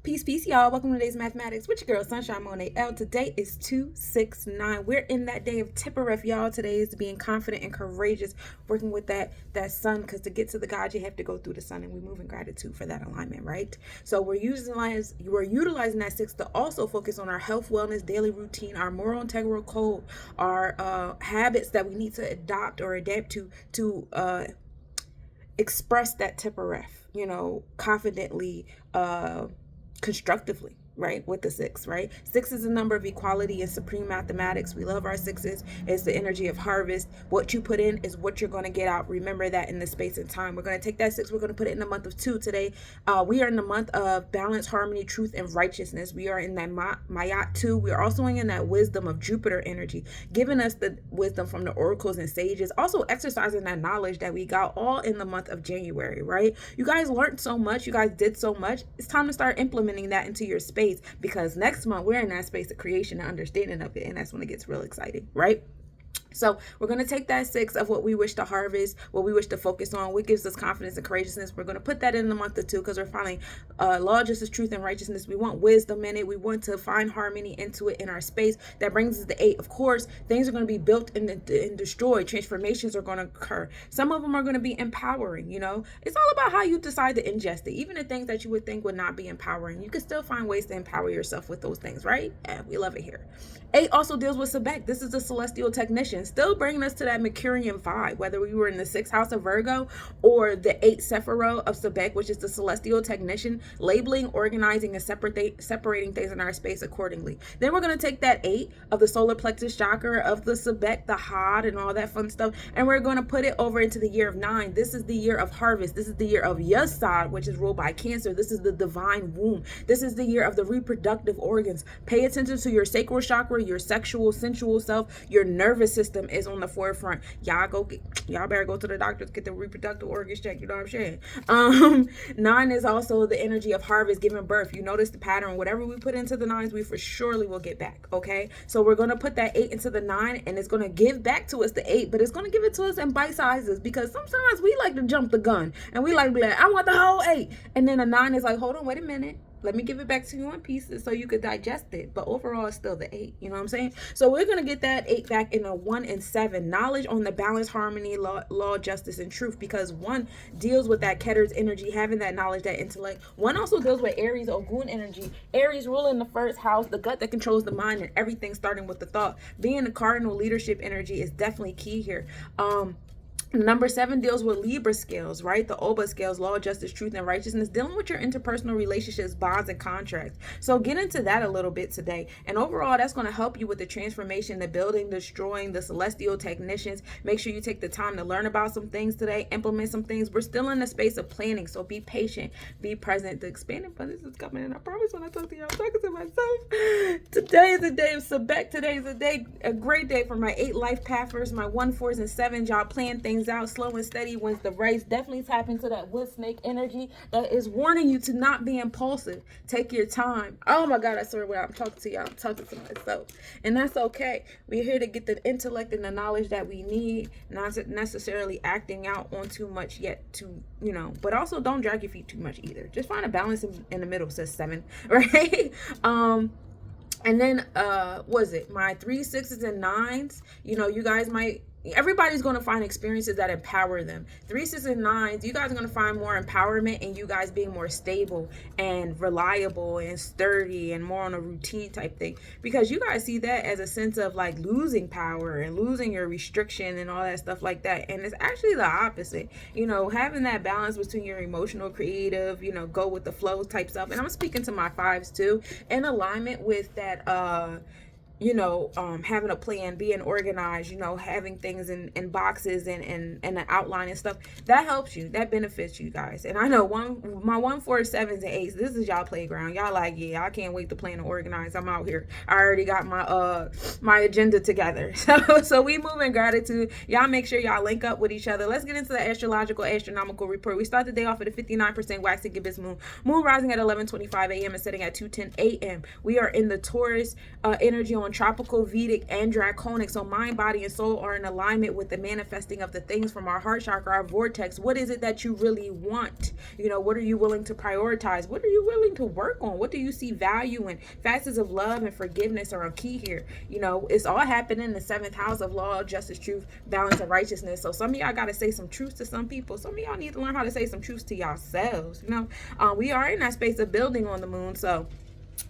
Peace, peace, y'all. Welcome to today's mathematics with your girl, Sunshine Monet L. Today is 269. We're in that day of Tippereth, y'all. Today is being confident and courageous, working with that sun, because to get to the God, you have to go through the sun, and we move in gratitude for that alignment, right? So we're utilizing that 6 to also focus on our health, wellness, daily routine, our moral integral code, our habits that we need to adopt or adapt to express that Tippereth, confidently, constructively, right? With the 6, right? 6 is a number of equality and supreme mathematics. We love our 6s. It's the energy of harvest. What you put in is what you're going to get out. Remember that in the space and time. We're going to take that 6. We're going to put it in the month of 2 today. We are in the month of balance, harmony, truth, and righteousness. We are in that Mayat 2. We are also in that wisdom of Jupiter energy, giving us the wisdom from the oracles and sages, also exercising that knowledge that we got all in the month of January, right? You guys learned so much. You guys did so much. It's time to start implementing that into your space, because next month we're in that space of creation and understanding of it, and that's when it gets real exciting, right? So we're going to take that 6 of what we wish to harvest, what we wish to focus on, what gives us confidence and courageousness. We're going to put that in the month of 2 because we're finding law, justice, truth, and righteousness. We want wisdom in it. We want to find harmony into it in our space. That brings us to 8. Of course, things are going to be built and destroyed. Transformations are going to occur. Some of them are going to be empowering, It's all about how you decide to ingest it. Even the things that you would think would not be empowering, you can still find ways to empower yourself with those things, right? Yeah, we love it here. 8 also deals with Sebek. This is the celestial technician, still bringing us to that Mercurian vibe, whether we were in the 6th house of Virgo or the 8th Sephirah of Sebek, which is the celestial technician, labeling, organizing, and separating things in our space accordingly. Then we're going to take that 8 of the solar plexus chakra, of the Sebek, the Had, and all that fun stuff, and we're going to put it over into the year of 9. This is the year of harvest. This is the year of Yesod, which is ruled by Cancer. This is the divine womb. This is the year of the reproductive organs. Pay attention to your sacral chakra, your sexual, sensual self. Your nervous system is on the forefront. Y'all better go to the doctors, get the reproductive organs checked. You know what I'm saying? 9 is also the energy of harvest, giving birth. You notice the pattern. Whatever we put into the 9s, we for surely will get back. Okay, so we're going to put that 8 into the 9, and it's going to give back to us the 8, but it's going to give it to us in bite sizes, because sometimes we like to jump the gun and we like to be like, I want the whole 8, and then the 9 is like, hold on, wait a minute, let me give it back to you in pieces so you could digest it. But overall, it's still the 8. You know what I'm saying? So we're going to get that 8 back in a 1 and 7. Knowledge on the balance, harmony, law, justice, and truth. Because 1 deals with that Keter's energy, having that knowledge, that intellect. 1 also deals with Aries, Ogun energy. Aries ruling the 1st house, the gut that controls the mind, and everything starting with the thought. Being the cardinal leadership energy is definitely key here. Number 7 deals with Libra scales, right? The Oba scales, law, justice, truth, and righteousness, dealing with your interpersonal relationships, bonds, and contracts. So get into that a little bit today. And overall, that's going to help you with the transformation, the building, destroying, the celestial technicians. Make sure you take the time to learn about some things today, implement some things. We're still in the space of planning, so be patient, be present. The expanding abundance is coming, and I promise when I talk to you, I'm talking to myself. Today is the day of Sebek. Today is a great day for my 8 life pathers, my 1, 4s, and 7s. Y'all plan things out slow and steady wins the race. Definitely tap into that wood snake energy that is warning you to not be impulsive. Take your time. Oh my God, I swear when I'm talking to y'all, I'm talking to myself, and that's okay. We're here to get the intellect and the knowledge that we need, not necessarily acting out on too much yet, but also don't drag your feet too much either. Just find a balance in the middle, says 7, right? And then was it my 3, 6s, and 9s? You guys everybody's going to find experiences that empower them. 3, 6, and 9s, you guys are going to find more empowerment in you guys being more stable and reliable and sturdy and more on a routine type thing, because you guys see that as a sense of like losing power and losing your restriction and all that stuff like that. And it's actually the opposite, having that balance between your emotional, creative, go with the flow type stuff. And I'm speaking to my 5s too, in alignment with that having a plan, being organized, having things in boxes and an outline and stuff. That helps you. That benefits you guys. And I know my 1, 4, 7s, and 8s, this is y'all playground. Y'all like, yeah, I can't wait to plan and organize. I'm out here. I already got my agenda together. So we move in gratitude. Y'all make sure y'all link up with each other. Let's get into the astrological, astronomical report. We start the day off at a 59% waxing gibbous moon. Moon rising at 11:25 a.m. and setting at 2:10 a.m. We are in the Taurus energy on tropical, Vedic, and draconic. So mind, body, and soul are in alignment with the manifesting of the things from our heart chakra, our vortex. What is it that you really want? What are you willing to prioritize? What are you willing to work on? What do you see value in? Facets of love and forgiveness are a key here. It's all happening in the 7th house of law, justice, truth, balance, and righteousness. So some of y'all got to say some truth to some people. Some of y'all need to learn how to say some truth to yourselves. We are in that space of building on the moon. So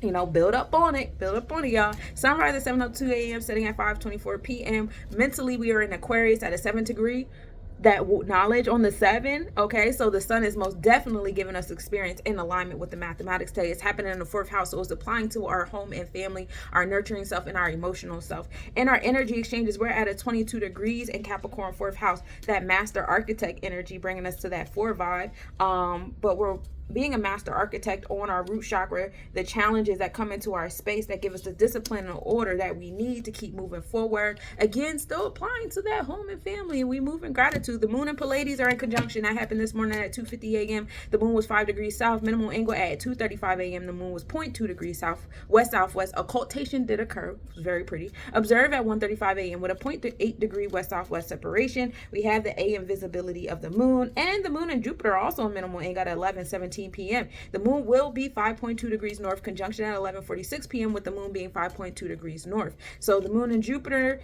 build up on it, y'all. Sunrise at 7:02 a.m., setting at 5:24 p.m. Mentally, we are in Aquarius at a 7th degree. That knowledge on the 7, okay? So the sun is most definitely giving us experience in alignment with the mathematics today. It's happening in the 4th house, so it's applying to our home and family, our nurturing self, and our emotional self. In our energy exchanges, we're at a 22 degrees in Capricorn 4th house, that master architect energy, bringing us to that 4 vibe. But we're being a master architect on our root chakra, the challenges that come into our space that give us the discipline and order that we need to keep moving forward. Again, still applying to that home and family, and we move in gratitude. The moon and Pleiades are in conjunction. That happened this morning at 2:50 a.m. The moon was 5 degrees south. Minimal angle at 2:35 a.m. The moon was 0.2 degrees south, west-southwest. Occultation did occur. It was very pretty. Observe at 1:35 a.m. with a 0.8 degree west-southwest separation. We have the AM visibility of the moon, and the moon and Jupiter are also in minimal angle at 11:17 p.m. The moon will be 5.2 degrees north conjunction at 11:46 p.m. with the moon being 5.2 degrees north. So the moon and Jupiter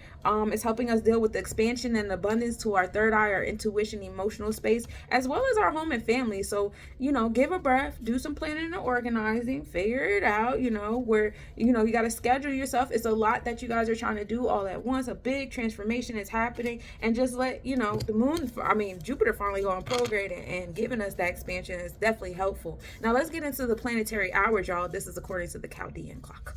is helping us deal with the expansion and abundance to our third eye, our intuition, emotional space, as well as our home and family. So, give a breath, do some planning and organizing, figure it out, where, you got to schedule yourself. It's a lot that you guys are trying to do all at once. A big transformation is happening, and just let, Jupiter finally going prograde and giving us that expansion is definitely helpful. Now let's get into the planetary hours, y'all. This is according to the Chaldean clock.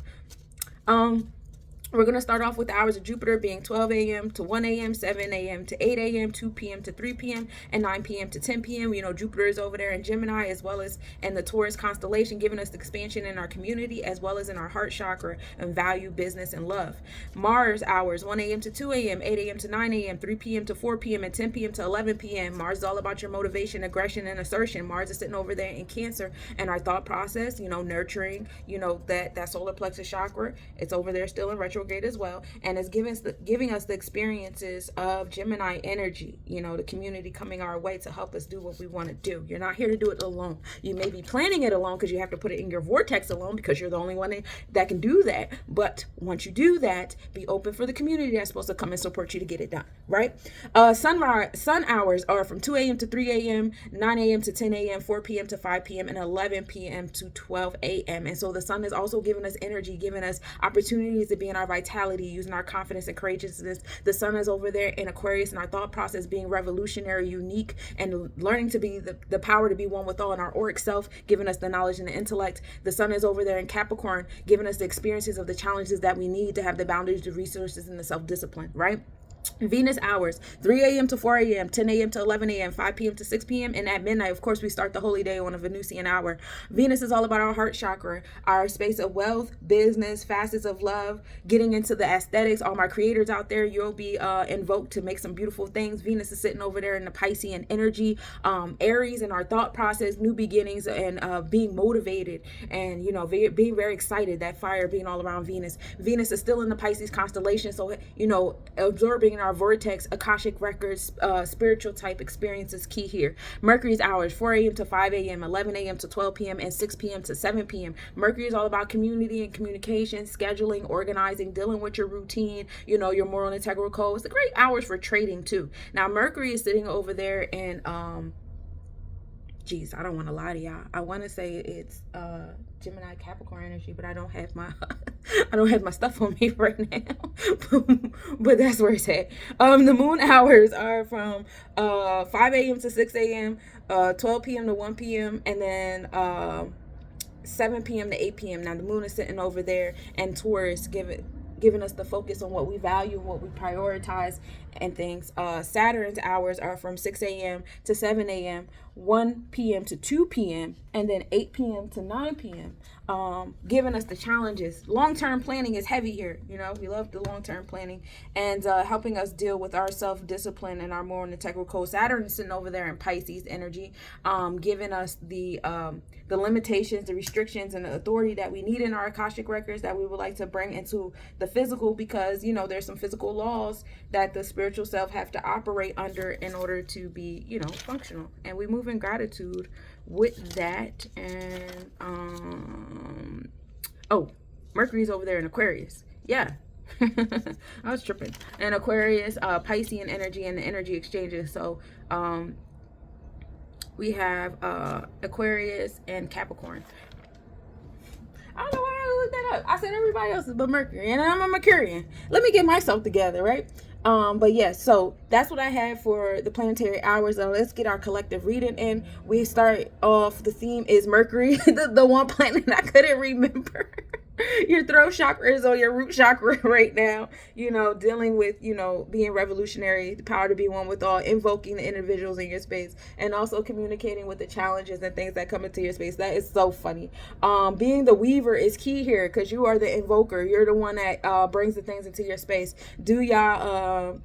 We're going to start off with the hours of Jupiter being 12 a.m. to 1 a.m., 7 a.m. to 8 a.m., 2 p.m. to 3 p.m., and 9 p.m. to 10 p.m. Jupiter is over there in Gemini as well as in the Taurus constellation, giving us the expansion in our community as well as in our heart chakra and value, business, and love. Mars hours 1 a.m. to 2 a.m., 8 a.m. to 9 a.m., 3 p.m. to 4 p.m., and 10 p.m. to 11 p.m. Mars is all about your motivation, aggression, and assertion. Mars is sitting over there in Cancer, and our thought process, nurturing, that solar plexus chakra. It's over there still in retrograde as well, and it's giving us the experiences of Gemini energy, the community coming our way to help us do what we want to do. You're not here to do it alone. You may be planning it alone because you have to put it in your vortex alone because you're the only one that can do that. But once you do that, be open for the community that's supposed to come and support you to get it done, right? Sun hours are from 2 a.m. to 3 a.m., 9 a.m. to 10 a.m., 4 p.m. to 5 p.m., and 11 p.m. to 12 a.m. And so the sun is also giving us energy, giving us opportunities to be in our vitality, using our confidence and courageousness. The sun is over there in Aquarius, and our thought process being revolutionary, unique, and learning to be the power to be one with all in our auric self, giving us the knowledge and the intellect. The sun is over there in Capricorn, giving us the experiences of the challenges that we need to have the boundaries, the resources, and the self-discipline, right? Venus hours 3 a.m. to 4 a.m., 10 a.m. to 11 a.m., 5 p.m. to 6 p.m., and at midnight, of course, we start the holy day on a Venusian hour. Venus is all about our heart chakra, our space of wealth, business, facets of love, getting into the aesthetics. All my creators out there, you'll be invoked to make some beautiful things. Venus is sitting over there in the Piscean energy. Aries in our thought process, new beginnings, and being motivated, and being very excited. That fire being all around Venus. Venus is still in the Pisces constellation, so absorbing in our vortex, Akashic records, spiritual type experiences key here. Mercury's hours 4 a.m. to 5 a.m., 11 a.m. to 12 p.m., and 6 p.m. to 7 p.m. Mercury is all about community and communication, scheduling, organizing, dealing with your routine, your moral and integral code. It's a great hours for trading too. Now Mercury is sitting over there in I don't want to lie to y'all. I want to say it's Gemini Capricorn energy, but I don't have my stuff on me right now. But that's where it's at. The moon hours are from 5 a.m. to 6 a.m., 12 p.m. to 1 p.m., and then 7 p.m. to 8 p.m. Now the moon is sitting over there, and Taurus giving us the focus on what we value, what we prioritize, and things. Saturn's hours are from 6 a.m. to 7 a.m., 1 p.m. to 2 p.m., and then 8 p.m. to 9 p.m., giving us the challenges. Long-term planning is heavy here. You know, we love the long-term planning, and helping us deal with our self-discipline and our moral and integral code. Saturn is sitting over there in Pisces energy, giving us the limitations, the restrictions, and the authority that we need in our Akashic records that we would like to bring into the physical, because, you know, there's some physical laws that the spiritual self have to operate under in order to be, you know, functional. And we move in gratitude with that. And oh, Mercury's over there in Aquarius. Yeah. I was tripping. And Aquarius, Piscean energy, and the energy exchanges. So we have Aquarius and Capricorn. I don't know why I looked that up. I said everybody else is but Mercury, and I'm a Mercurian. Let me get myself together, right? But yeah, so that's what I have for the planetary hours. Let's get our collective reading in. We start off, the theme is Mercury, the one planet I couldn't remember. Your throat chakra is on your root chakra right now, you know, dealing with, you know, being revolutionary, the power to be one with all, invoking the individuals in your space, and also communicating with the challenges and things that come into your space. That is so funny. Being the weaver is key here, because you are the invoker. You're the one that brings the things into your space. Do y'all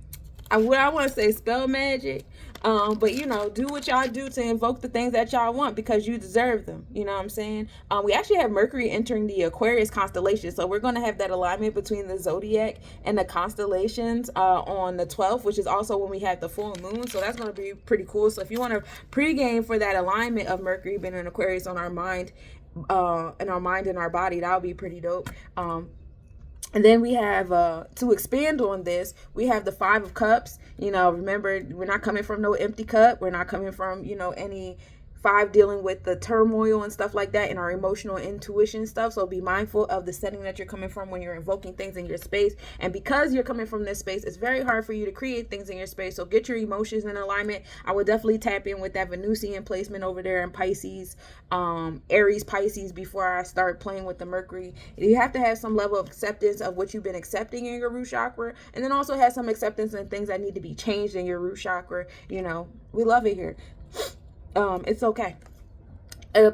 what I want to say, spell magic, but, you know, do what y'all do to invoke the things that y'all want, because you deserve them. You know what I'm saying? We actually have Mercury entering the Aquarius constellation, so we're going to have that alignment between the zodiac and the constellations on the 12th, which is also when we have the full moon. So that's going to be pretty cool. So if you want to pregame for that alignment of Mercury being in Aquarius on our mind, and our body, that would be pretty dope. And then we have, to expand on this, we have the 5 of Cups. You know, remember, we're not coming from no empty cup. We're not coming from, you know, any 5 dealing with the turmoil and stuff like that, and our emotional intuition stuff. So be mindful of the setting that you're coming from when you're invoking things in your space. And because you're coming from this space, it's very hard for you to create things in your space. So get your emotions in alignment. I would definitely tap in with that Venusian placement over there in Pisces, Aries, Pisces, before I start playing with the Mercury. You have to have some level of acceptance of what you've been accepting in your root chakra, and then also have some acceptance in things that need to be changed in your root chakra. You know, we love it here. It's okay.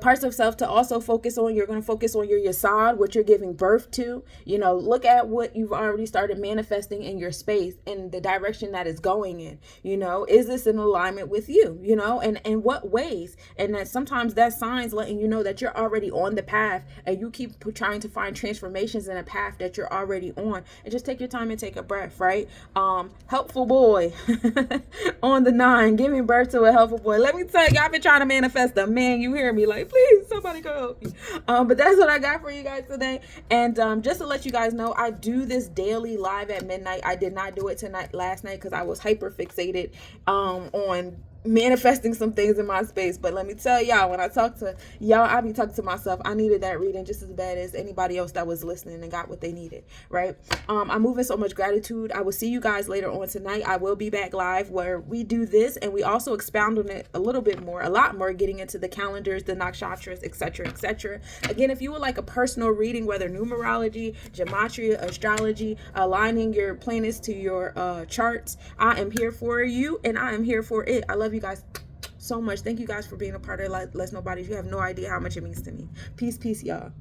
Parts of self to also focus on. You're going to focus on your Yesod, what you're giving birth to. You know, look at what you've already started manifesting in your space and the direction that it's going in. You know, is this in alignment with you? You know, and in what ways? And that sometimes that signs letting you know that you're already on the path, and you keep trying to find transformations in a path that you're already on. And just take your time and take a breath, right? Helpful boy on the 9, giving birth to a helpful boy. Let me tell you, I've been trying to manifest a man. You hear me? Like, please, somebody go help me. But that's what I got for you guys today. And just to let you guys know, I do this daily live at midnight. I did not do it last night because I was hyper fixated on manifesting some things in my space. But let me tell y'all, when I talk to y'all, I be talking to myself. I needed that reading just as bad as anybody else that was listening and got what they needed, right? I'm moving so much gratitude. I will see you guys later on tonight. I will be back live where we do this, and we also expound on it a lot more, getting into the calendars, the nakshatras, etc., etc. Again, if you would like a personal reading, whether numerology, gematria, astrology, aligning your planets to your charts, I am here for you, and I am here for it. I love you guys so much. Thank you guys for being a part of Let's Nobodies. You have no idea how much it means to me. Peace, y'all.